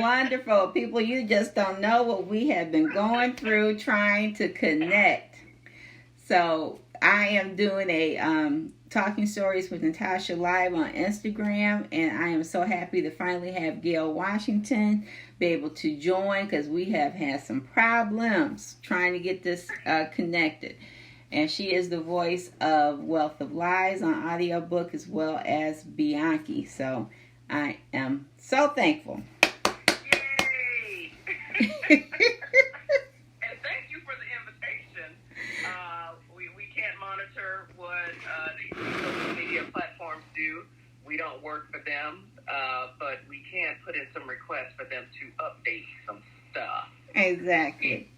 Wonderful. People, you just don't know what we have been going through trying to connect. So I am doing a Talking Stories with Natasha live on Instagram, and I am so happy to finally have Gail Washington be able to join because we have had some problems trying to get this connected. And she is the voice of Wealth of Lies on audiobook as well as Bianchi. So I am so thankful. Yay! And thank you for the invitation. We can't monitor what the social media platforms do. We don't work for them, but we can put in some requests for them to update some stuff. Exactly.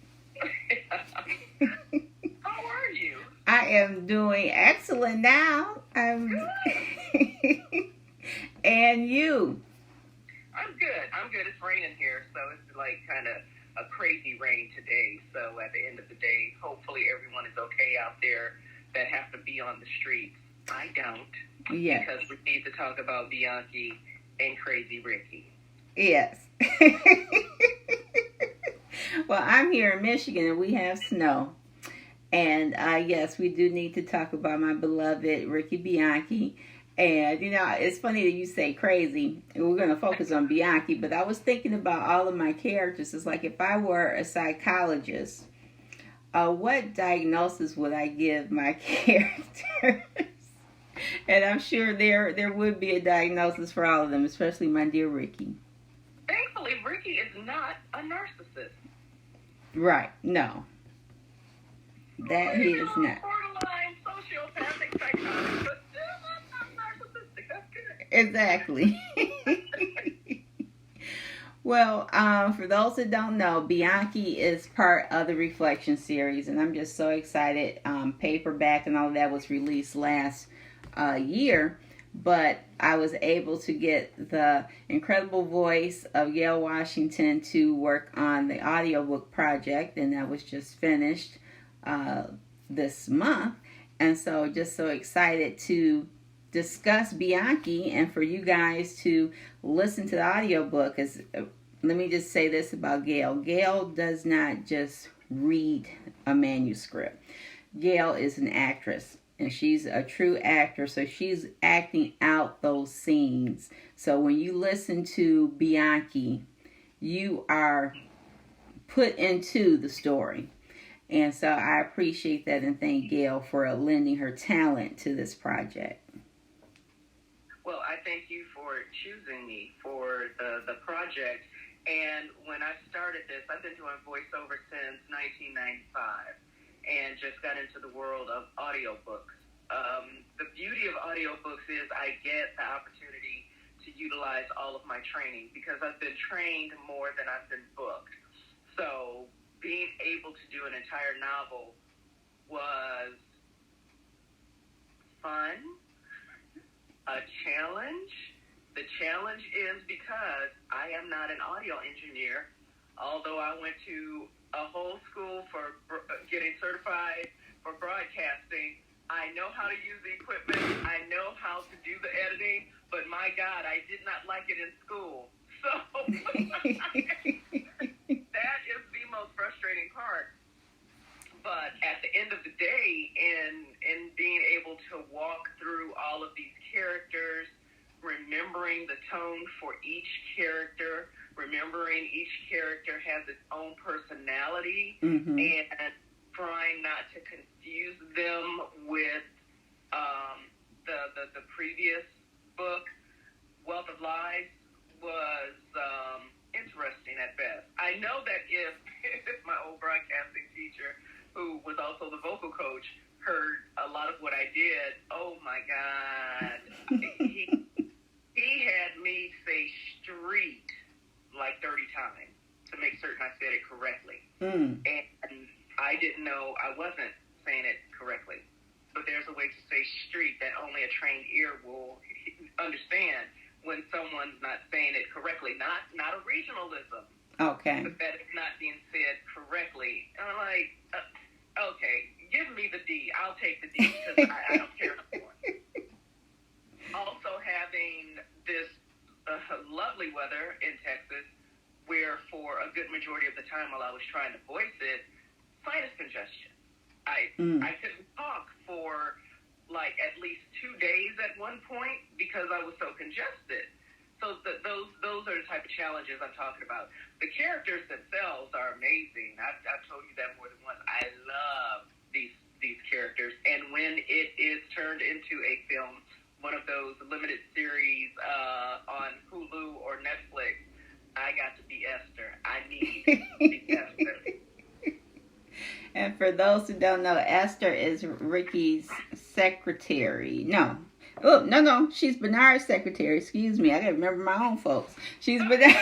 How are you? I am doing excellent now. And you? I'm good. It's raining here, so it's like kind of a crazy rain today. So at the end of the day, hopefully everyone is okay out there that have to be on the streets. I don't. Yes. Because we need to talk about Bianchi and Crazy Ricky. Yes. Well, I'm here in Michigan and we have snow. And yes, we do need to talk about my beloved Ricky Bianchi. And, you know, it's funny that you say crazy. And we're going to focus on Bianchi. But I was thinking about all of my characters. It's like if I were a psychologist, what diagnosis would I give my characters? And I'm sure there would be a diagnosis for all of them, especially my dear Ricky. Thankfully, Ricky is not a narcissist. Right. No. That he is not. Borderline sociopathic psychotic, but still not narcissistic. That's good. Exactly. Well, for those that don't know, Bianchi is part of the Reflection series, and I'm just so excited. Paperback and all of that was released last year, but I was able to get the incredible voice of Gail Washington to work on the audiobook project, and that was just finished this month. And so just so excited to discuss Bianchi and for you guys to listen to the audiobook. Let me just say this about Gail. Gail does not just read a manuscript. Gail is an actress. And she's a true actor, so she's acting out those scenes. So when you listen to Bianchi, you are put into the story. And so I appreciate that and thank Gail for lending her talent to this project. Well, I thank you for choosing me for the project. And when I started this, I've been doing voiceover since 1995. And just got into the world of audiobooks. The beauty of audiobooks is I get the opportunity to utilize all of my training because I've been trained more than I've been booked. So being able to do an entire novel was fun, a challenge. The challenge is because I am not an audio engineer, although I went to a whole school for getting certified for broadcasting. I know how to use the equipment. I know how to do the editing, but my God, I did not like it in school. So that is the most frustrating part. But at the end of the day, in being able to walk through all of these characters, remembering the tone for each character, remembering each character has its own personality, and trying not to confuse them with the previous book, Wealth of Lies, was interesting at best. I know that if my old broadcasting teacher, who was also the vocal coach, heard a lot of what I did, oh my God, he had me say street like 30 times to make certain I said it correctly. And I didn't know I wasn't saying it correctly. But there's a way to say street that only a trained ear will understand when someone's not saying it correctly. Not a regionalism. Okay. But that it's not being said correctly. And I'm like, okay, give me the D. I'll take the D because I don't care anymore. Also having this lovely weather in Texas, for a good majority of the time while I was trying to voice it, sinus congestion. I couldn't talk for like at least 2 days at one point because I was so congested. So those are the type of challenges I'm talking about. The characters themselves are amazing. I've told you that more than once. I love these characters, and when it is turned into a film, one of those limited series on Hulu or Netflix, I got to be Esther. I need to be Esther. And for those who don't know, Esther is Ricky's secretary. No. Oh, no. She's Bernard's secretary. Excuse me. I got to remember my own folks. She's Bernard's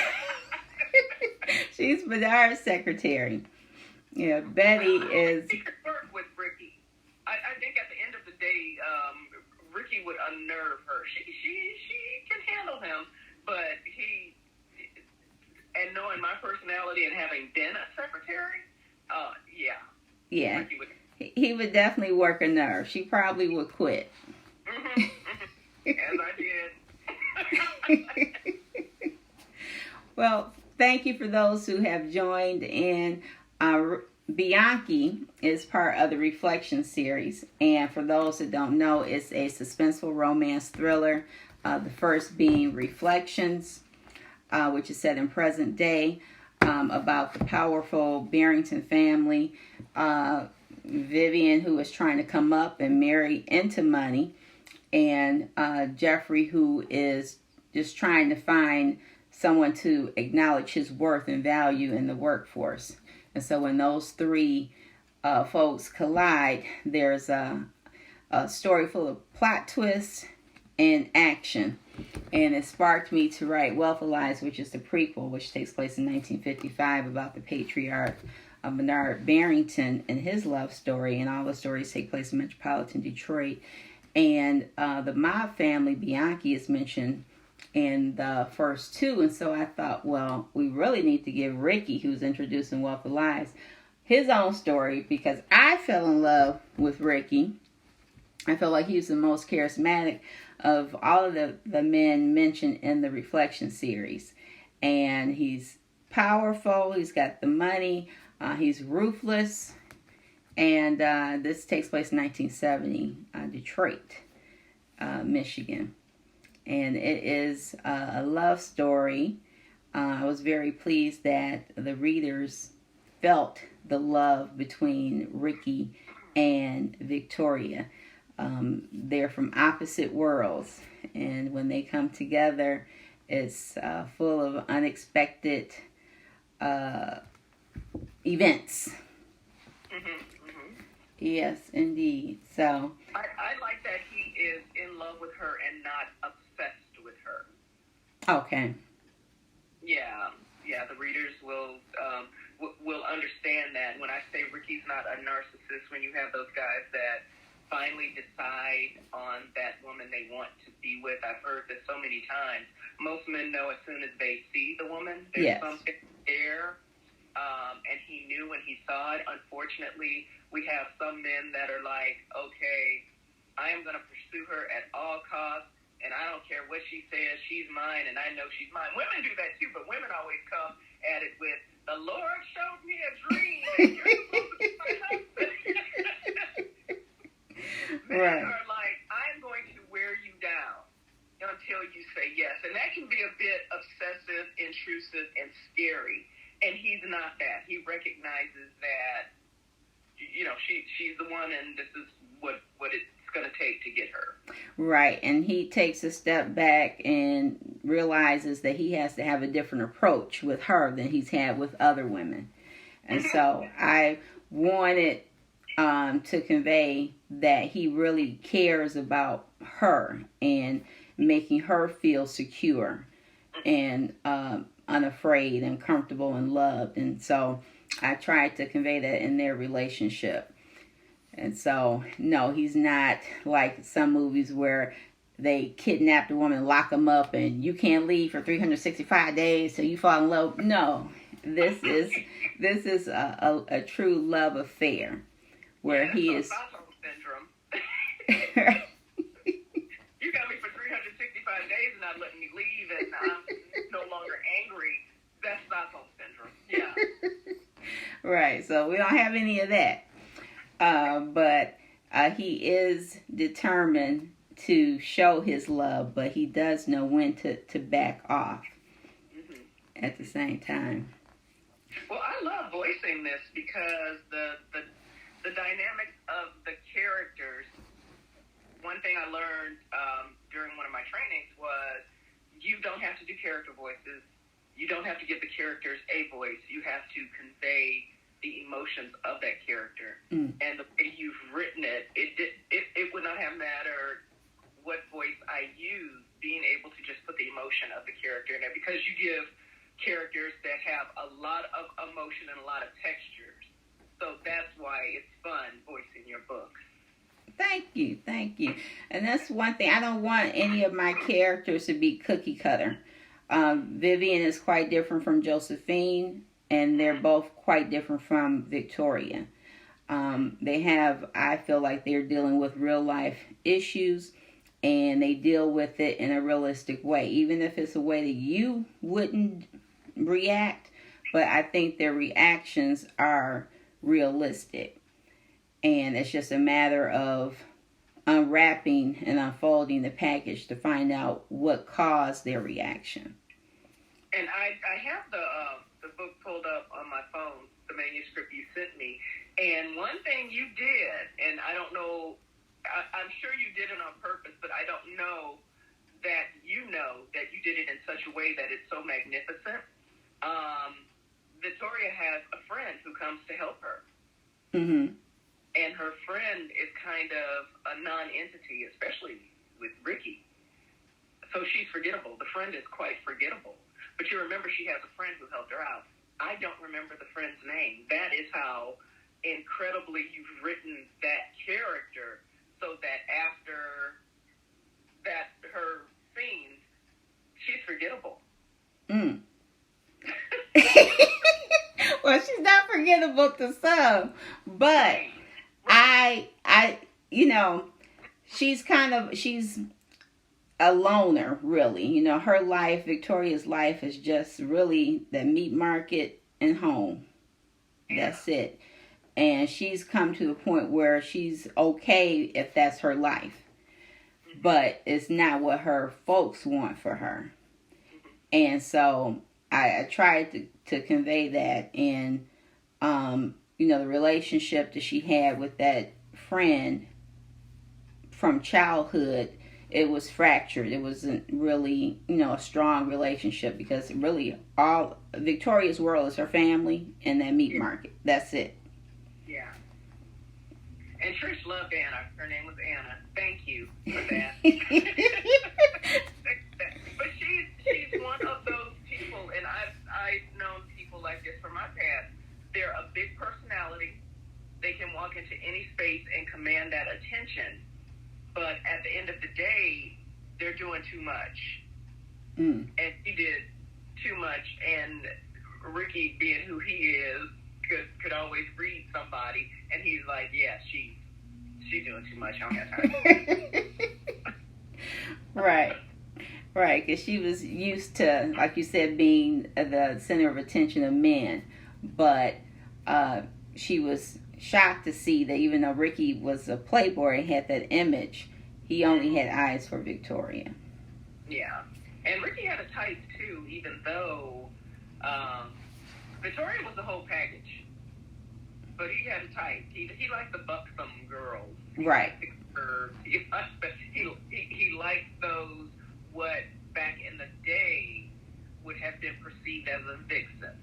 secretary. Yeah, Betty is... She could work with Ricky. I think at the end of the day, Ricky would unnerve her. She can handle him, but and knowing my personality and having been a secretary, yeah, he would definitely work a nerve. She probably would quit. As I did. Well, thank you for those who have joined in. Bianchi is part of the Reflection series, and for those that don't know, it's a suspenseful romance thriller. The first being Reflections, which is set in present day, about the powerful Barrington family. Vivian, who is trying to come up and marry into money, and Jeffrey, who is just trying to find someone to acknowledge his worth and value in the workforce. And so when those three folks collide, there's a story full of plot twists and action. And it sparked me to write Wealth of Lies, which is the prequel, which takes place in 1955 about the patriarch of Bernard Barrington and his love story. And all the stories take place in metropolitan Detroit. And the mob family, Bianchi, is mentioned in the first two. And so I thought, well, we really need to give Ricky, who's introduced in Wealth of Lies, his own story, because I fell in love with Ricky. I feel like he was the most charismatic of all of the men mentioned in the Reflection series. And he's powerful, he's got the money, he's ruthless. And this takes place in 1970, Detroit, Michigan. And it is a love story. I was very pleased that the readers felt the love between Ricky and Victoria. They're from opposite worlds, and when they come together, it's full of unexpected events. Yes, indeed. So I like that he is in love with her and not obsessed with her. Okay. Yeah. The readers will understand that when I say Ricky's not a narcissist. When you have those guys that finally decide on that woman they want to be with, I've heard this so many times. Most men know as soon as they see the woman. There's something there. And he knew when he saw it. Unfortunately, we have some men that are like, okay, I am going to pursue her at all costs, and I don't care what she says, she's mine, and I know she's mine. Women do that too, but women always come at it with, the Lord showed me a dream, and you're supposed to be my husband. Men are like, I'm going to wear you down until you say yes. And that can be a bit obsessive, intrusive, and scary. And he's not that. He recognizes that, she's the one, and this is what it's going to take to get her. Right, and he takes a step back and realizes that he has to have a different approach with her than he's had with other women. And so I wanted to convey that he really cares about her and making her feel secure and unafraid and comfortable and loved. And so I tried to convey that in their relationship. And so, no, he's not like some movies where they kidnap the woman, lock them up, and you can't leave for 365 days till you fall in love. No, this is a true love affair where he is. Stockholm syndrome. You got me for 365 days and not letting me leave, and I'm no longer angry. That's Stockholm syndrome. Right. So we don't have any of that. But he is determined to show his love, but he does know when to back off at the same time. Well, I love voicing this because the dynamics of the characters. One thing I learned during one of my trainings was you don't have to do character voices. You don't have to give the characters a voice. You have to convey the emotions of that character. And the way you've written it, it would not have mattered what voice I use, being able to just put the emotion of the character in there, because you give characters that have a lot of emotion and a lot of textures. So that's why it's fun voicing your books. Thank you. And that's one thing. I don't want any of my characters to be cookie cutter. Vivian is quite different from Josephine, and they're both quite different from Victoria. I feel like they're dealing with real life issues, and they deal with it in a realistic way, even if it's a way that you wouldn't react, but I think their reactions are realistic. And it's just a matter of unwrapping and unfolding the package to find out what caused their reaction. And I have the book pulled up on my phone, the manuscript you sent me. And one thing you did, and I don't know, I'm sure you did it on purpose, but I don't know that you did it in such a way that it's so magnificent. Victoria has a friend who comes to help her. Mm-hmm. And her friend is kind of a non-entity, especially with Ricky. So she's forgettable. The friend is quite forgettable. But you remember she has a friend who helped her out. I don't remember the friend's name. That is how incredibly you've written that character, so that after that, her scenes, she's forgettable. Well, she's not forgettable to some, but I she's a loner, really. Her life, Victoria's life, is just really the meat market and home. That's it. And she's come to the point where she's okay if that's her life. But it's not what her folks want for her. And so I tried to convey that in, the relationship that she had with that friend from childhood. It was fractured. It wasn't really, a strong relationship, because really all Victoria's world is her family and that meat market. That's it. Yeah. And Trish loved Anna. Her name was Anna. Thank you for that. But she's one of those people, and I've known people like this from my past. They're a big personality. They can walk into any space and command that attention. But at the end of the day, they're doing too much. And he did too much. And Ricky, being who he is, could always read somebody. And he's like, yeah, she's doing too much. I don't have time. Right. Because she was used to, like you said, being the center of attention of men. But she was shocked to see that even though Ricky was a playboy and had that image, he only had eyes for Victoria. Yeah. And Ricky had a type too, even though Victoria was the whole package. But he had a type. He liked the buxom girls. Right. He liked those, what back in the day would have been perceived as a vixen.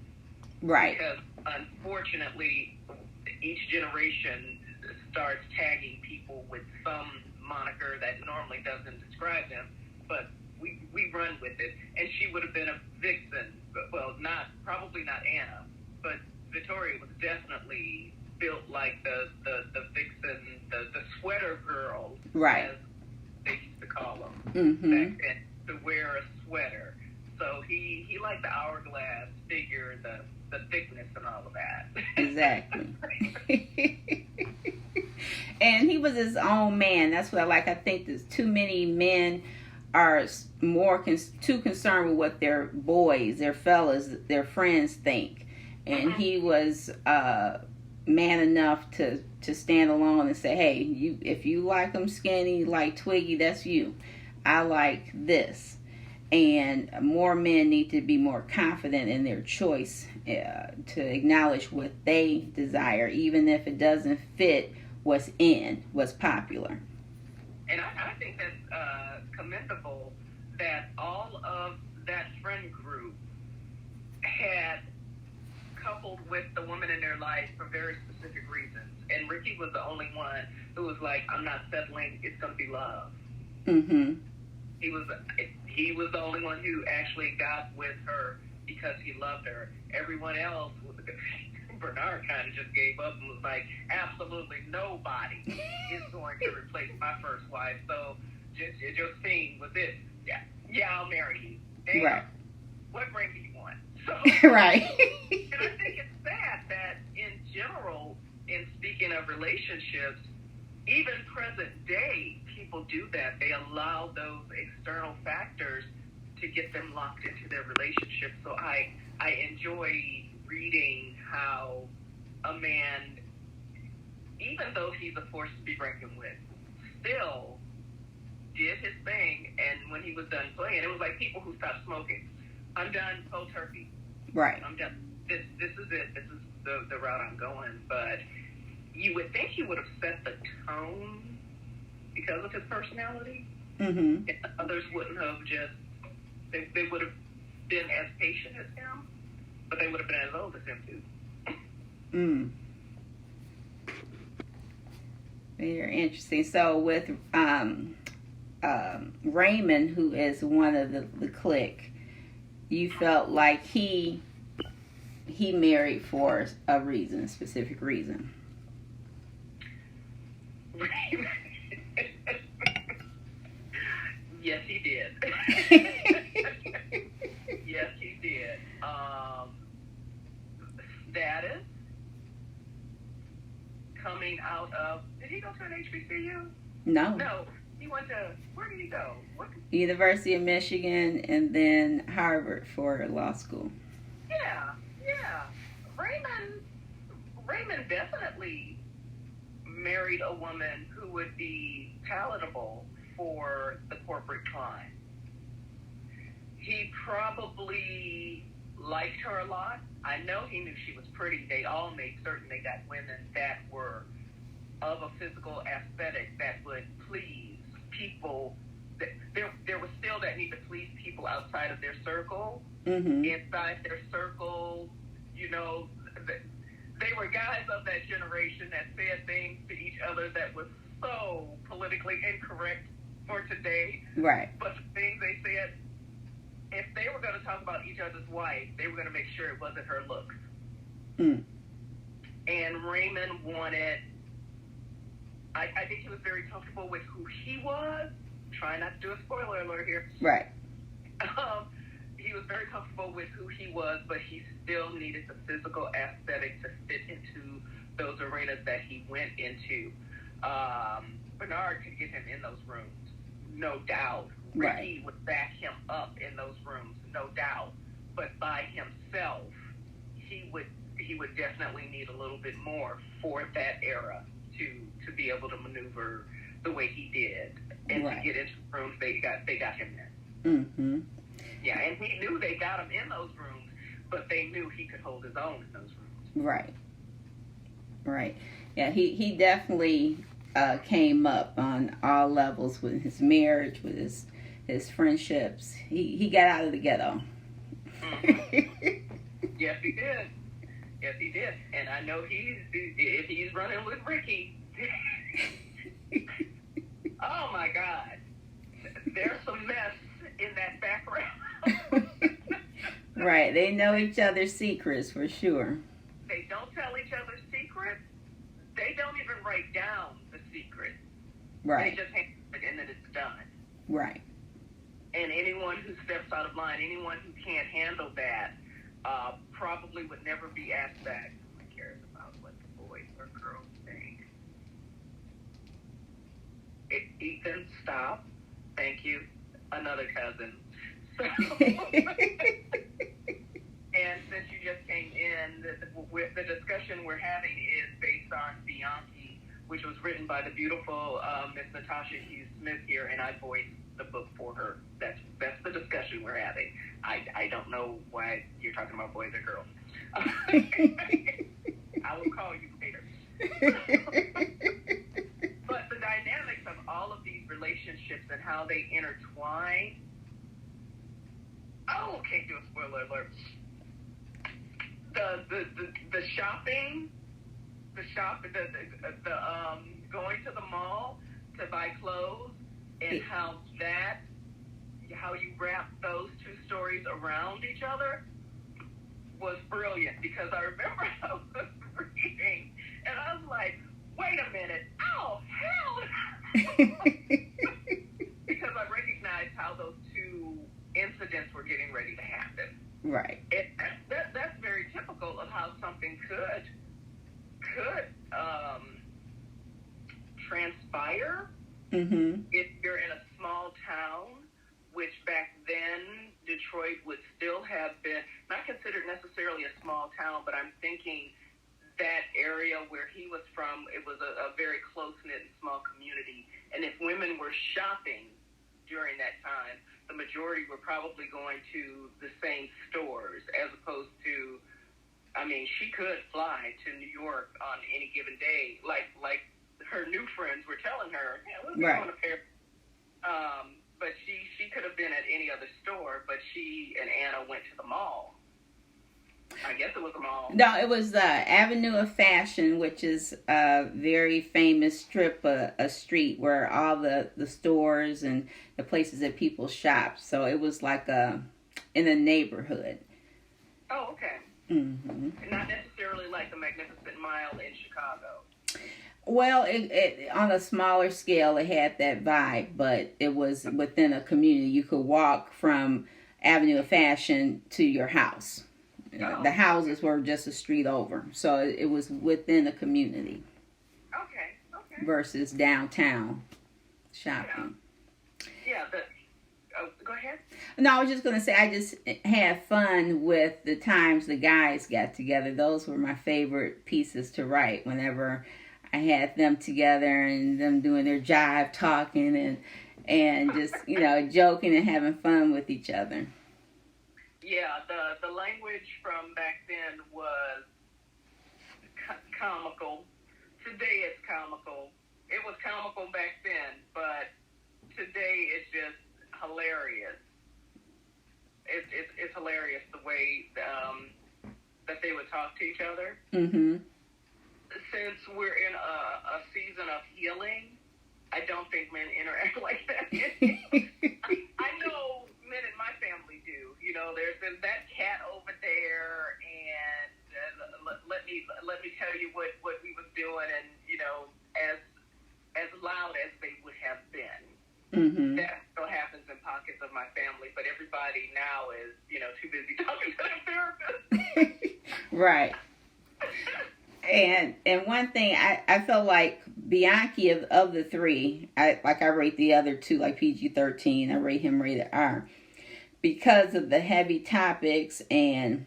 Right. Because unfortunately, each generation starts tagging people with some moniker that normally doesn't describe them, but we run with it. And she would have been a vixen. Well, probably not Anna, but Victoria was definitely built like the vixen, the sweater girls, right, as they used to call them back then, to wear a sweater. So he liked the hourglass figure, the thickness and all of that. Exactly. And he was his own man. That's what I like. I think there's too many men are too concerned with what their boys, their fellas, their friends think. and he was man enough to stand alone and say, hey, if you like them skinny like Twiggy, that's you. I like this. And more men need to be more confident in their choice to acknowledge what they desire, even if it doesn't fit what's popular. And I think that's commendable that all of that friend group had coupled with the woman in their life for very specific reasons. And Ricky was the only one who was like, I'm not settling, it's going to be love. Mm-hmm. He was the only one who actually got with her because he loved her. Everyone else, Bernard kind of just gave up and was like, absolutely nobody is going to replace my first wife. So Josephine was it. Yeah, I'll marry you. Damn. Right. What ring do you want? So, right. And I think it's sad that in general, in speaking of relationships, even present day, people do that. They allow those external factors to get them locked into their relationship. So I enjoy reading how a man, even though he's a force to be reckoned with, still did his thing. And when he was done playing, it was like people who stopped smoking. I'm done, cold turkey. Right. I'm done. This is it. This is the route I'm going. But you would think he would have set the tone because of his personality. Mm-hmm. And others wouldn't have just, they would have been as patient as him, but they would have been as old as him too. Mm. Very interesting. So with Raymond, who is one of the clique, you felt like he married for a reason, a specific reason. Yes, he did. Yes, he did. Status coming out of. Did he go to an HBCU? No. No. He went to. Where did he go? University of Michigan and then Harvard for law school. Yeah. Raymond definitely married a woman who would be palatable for the corporate climb. He probably liked her a lot. I know he knew she was pretty. They all made certain they got women that were of a physical aesthetic that would please people. There was still that need to please people outside of their circle. Mm-hmm. Inside their circle, they were guys of that generation that said things to each other that was so politically incorrect for today. Right. But the things they said, if they were going to talk about each other's wife, they were going to make sure it wasn't her looks. Mm. And Raymond wanted, I think he was very comfortable with who he was. Trying not to do a spoiler alert here. Right. He was very comfortable with who he was, but he still needed the physical aesthetic to fit into those arenas that he went into. Bernard could get him in those rooms, no doubt. Ricky would back him up in those rooms, no doubt. But by himself, he would definitely need a little bit more for that era to be able to maneuver the way he did. And to get into rooms, they got him in. Mm-hmm. Yeah, and he knew they got him in those rooms, but they knew he could hold his own in those rooms. Right. Yeah, he definitely came up on all levels with his marriage, with his friendships. He got out of the ghetto. Mm-hmm. Yes, he did. Yes, he did. And I know if he's running with Ricky. Oh my God. There's some mess in that background. Right. They know each other's secrets for sure. They don't tell each other's secrets. They don't even write down the secret. Right. They just hand it and then it's done. Right. And anyone who steps out of line, anyone who can't handle that, probably would never be asked back. No one cares about what the boys or girls think. Ethan, stop. Thank you. Another cousin. So, and since you just came in, the we're having is based on Bianchi, which was written by the beautiful Miss Natasha Hughes Smith here, and I voiced the book for her. That's the discussion we're having. I don't know why you're talking about boys or girls. I will call you later. But the dynamics of all of these relationships and how they intertwine. Oh, can't do a spoiler alert. The shopping, the going to the mall to buy clothes, and how you wrap those two stories around each other was brilliant, because I remember I was reading and I was like, wait a minute, oh hell. Because I recognized how those two incidents were getting ready to happen. Right. That's very typical of how something could transpire if you're in a small town, which back then Detroit would still have been not considered necessarily a small town, but I'm thinking that area where he was from, it was a very close-knit and small community. And if women were shopping during that time, the majority were probably going to the same stores, as opposed to, I mean, she could fly to New York on any given day, like her new friends were telling her, yeah, let's go on a pair. But she could have been at any other store, but she and Anna went to the mall. I guess it was a mall. No, it was Avenue of Fashion, which is a very famous strip, a street where all the stores and the places that people shop. So it was like in a neighborhood. Oh, okay. Mm-hmm. Not necessarily like the Magnificent Mile in Chicago. Well, it on a smaller scale, it had that vibe, but it was within a community. You could walk from Avenue of Fashion to your house. Oh. The houses were just a street over, so it was within a community. Okay. Versus downtown shopping. Yeah. Go ahead. No, I was just gonna say I just had fun with the times the guys got together. Those were my favorite pieces to write. Whenever I had them together and them doing their jive talking and just joking and having fun with each other. Yeah, the language from back then was comical. Today it's comical. It was comical back then, but today it's just hilarious. It's hilarious the way that they would talk to each other. Mm-hmm. Since we're in a season of healing, I don't think men interact like that. I know men in my family do. There's that cat over there, and let me tell you what we was doing, and as loud as they would have been. Mm-hmm. That still happens in pockets of my family, but everybody now is too busy talking to their therapist. Right. And one thing, I felt like Bianchi of the three, I rate the other two like PG-13. I rate him rated R. Because of the heavy topics and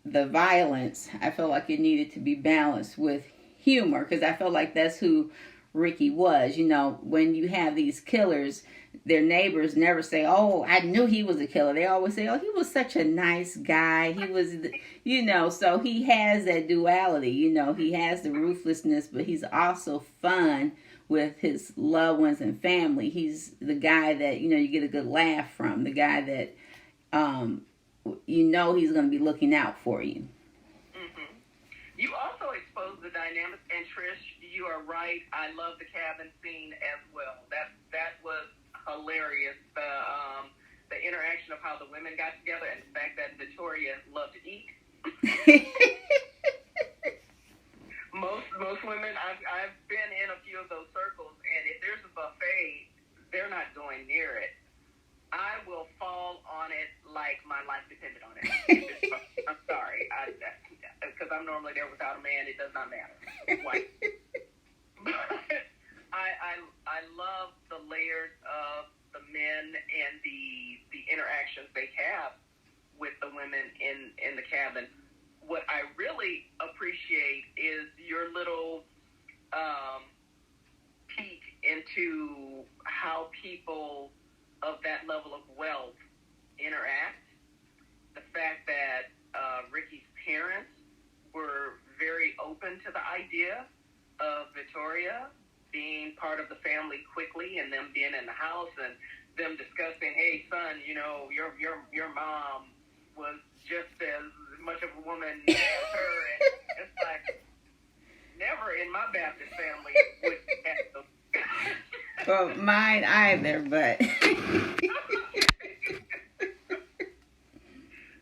the violence, I felt like it needed to be balanced with humor. Because I felt like that's who Ricky was. When you have these killers, their neighbors never say, oh, I knew he was a killer. They always say, oh, he was such a nice guy. He was, so he has that duality. He has the ruthlessness, but he's also fun with his loved ones and family. He's the guy that, you get a good laugh from, the guy that, he's going to be looking out for you. Mm-hmm. You also exposed the dynamics, and Trish, you are right. I love the cabin scene as well. That was hilarious. The interaction of how the women got together, and the fact that Victoria loved to eat. Most women, I've been in a few of those circles, and if there's a buffet, they're not going near it. I will fall on it like my life depended on it. I'm sorry, because I'm normally there without a man. It does not matter. Why? I love the layers of the men and the interactions they have with the women in the cabin. what I really appreciate is your little peek into how people of that level of wealth interact. The fact that Ricky's parents were very open to the idea of Victoria being part of the family quickly, and them being in the house and them discussing, hey son, you know, your mom was just as much of a woman as her, and it's like, never in my Baptist family would have those. Well, mine either, but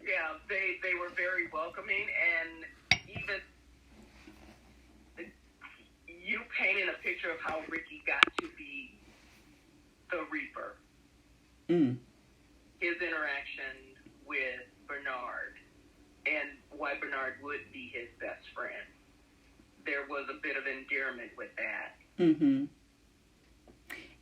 Yeah, they were very welcoming, and even you painted a picture of how Ricky got to be the Reaper. His interaction with Bernard, and why Bernard would be his best friend. There was a bit of endearment with that. And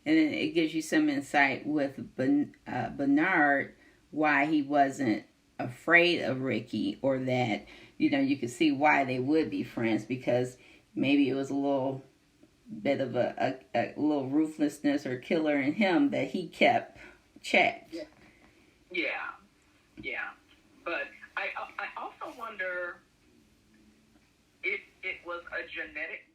then it gives you some insight with Bernard, why he wasn't afraid of Ricky, or that, you know, you could see why they would be friends, because maybe it was a little bit of a little ruthlessness or killer in him that he kept checked. Yeah. But I also wonder if it was a genetic